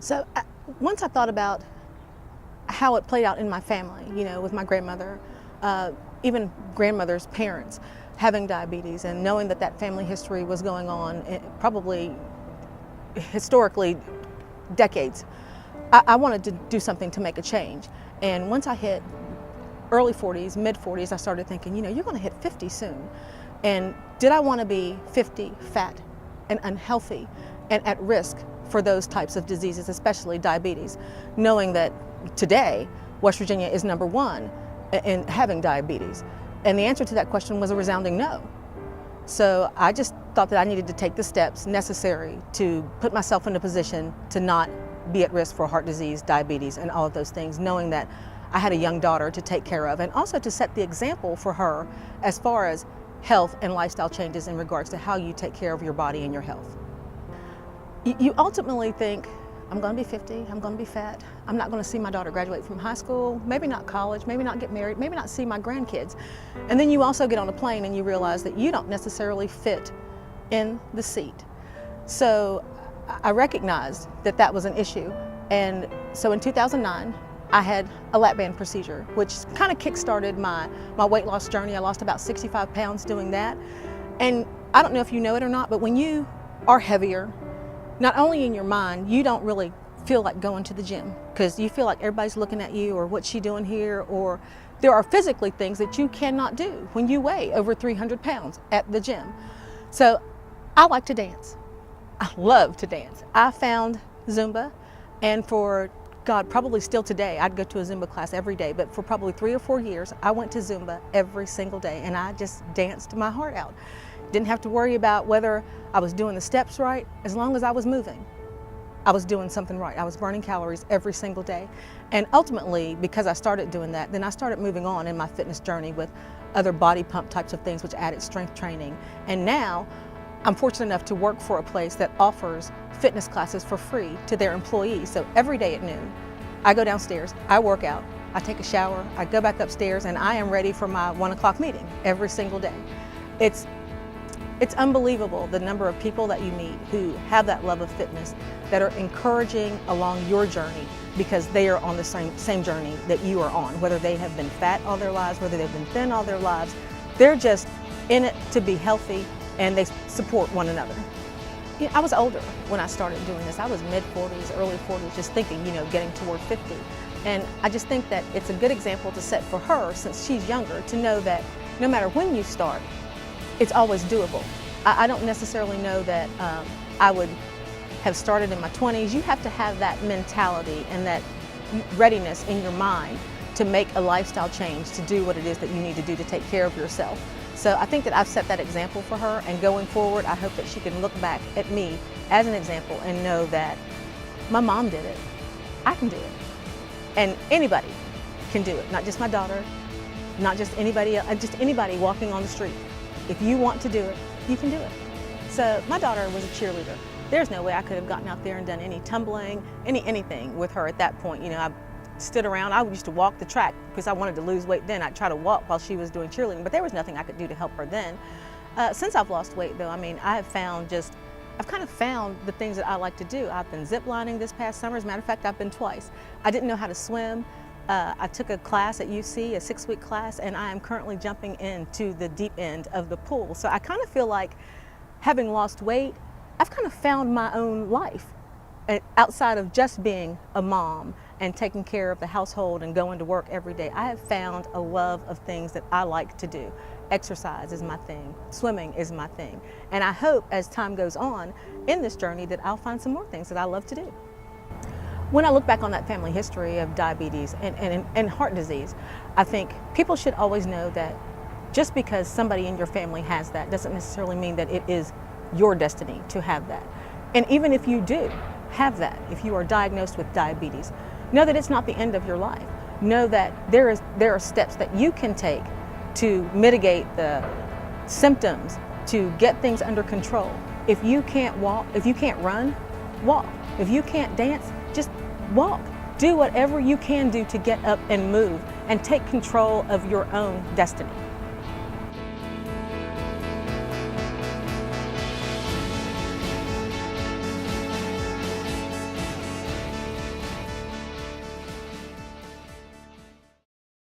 So once I thought about how it played out in my family, with my grandmother, even grandmother's parents having diabetes, and knowing that that family history was going on probably historically decades, I wanted to do something to make a change. And once I hit early 40s, mid 40s, I started thinking, you're going to hit 50 soon. And did I want to be 50, fat, and unhealthy, and at risk for those types of diseases, especially diabetes, knowing that today West Virginia is #1 in having diabetes? And the answer to that question was a resounding no. So I just thought that I needed to take the steps necessary to put myself in a position to not be at risk for heart disease, diabetes, and all of those things, knowing that I had a young daughter to take care of, and also to set the example for her as far as health and lifestyle changes in regards to how you take care of your body and your health. You ultimately think, I'm going to be 50, I'm going to be fat, I'm not going to see my daughter graduate from high school, maybe not college, maybe not get married, maybe not see my grandkids. And then you also get on a plane and you realize that you don't necessarily fit in the seat. So I recognized that that was an issue. And so in 2009, I had a lap band procedure, which kind of kick-started my weight loss journey. I lost about 65 pounds doing that. And I don't know if you know it or not, but when you are heavier, not only in your mind, you don't really feel like going to the gym because you feel like everybody's looking at you, or what's she doing here, or there are physically things that you cannot do when you weigh over 300 pounds at the gym. So I like to dance. I love to dance. I found Zumba, and for God, probably still today, I'd go to a Zumba class every day, but for probably 3 or 4 years, I went to Zumba every single day, and I just danced my heart out. Didn't have to worry about whether I was doing the steps right. As long as I was moving, I was doing something right. I was burning calories every single day. And ultimately, because I started doing that, then I started moving on in my fitness journey with other body pump types of things, which added strength training. And now, I'm fortunate enough to work for a place that offers fitness classes for free to their employees. So every day at noon, I go downstairs, I work out, I take a shower, I go back upstairs, and I am ready for my 1 o'clock meeting every single day. It's unbelievable the number of people that you meet who have that love of fitness, that are encouraging along your journey because they are on the same journey that you are on, whether they have been fat all their lives, whether they've been thin all their lives. They're just in it to be healthy, and they support one another. I was older when I started doing this. I was mid-40s, early 40s, just thinking, getting toward 50. And I just think that it's a good example to set for her, since she's younger, to know that no matter when you start, it's always doable. I don't necessarily know that I would have started in my 20s. You have to have that mentality and that readiness in your mind to make a lifestyle change, to do what it is that you need to do to take care of yourself. So I think that I've set that example for her, and going forward, I hope that she can look back at me as an example and know that my mom did it, I can do it. And anybody can do it, not just my daughter, not just anybody else, just anybody walking on the street. If you want to do it, you can do it. So my daughter was a cheerleader. There's no way I could have gotten out there and done any tumbling, anything with her at that point. I stood around. I used to walk the track because I wanted to lose weight then. I'd try to walk while she was doing cheerleading, but there was nothing I could do to help her then. Since I've lost weight though, I've kind of found the things that I like to do. I've been zip lining this past summer. As a matter of fact, I've been twice. I didn't know how to swim. I took a class at UC, a 6-week class, and I am currently jumping into the deep end of the pool. So I kind of feel like, having lost weight, I've kind of found my own life outside of just being a mom and taking care of the household and going to work every day. I have found a love of things that I like to do. Exercise is my thing, swimming is my thing. And I hope as time goes on in this journey that I'll find some more things that I love to do. When I look back on that family history of diabetes and heart disease, I think people should always know that just because somebody in your family has that doesn't necessarily mean that it is your destiny to have that. And even if you do have that, if you are diagnosed with diabetes, know that it's not the end of your life. Know that there are steps that you can take to mitigate the symptoms, to get things under control. If you can't walk, if you can't run, walk. If you can't dance, just walk. Do whatever you can do to get up and move and take control of your own destiny.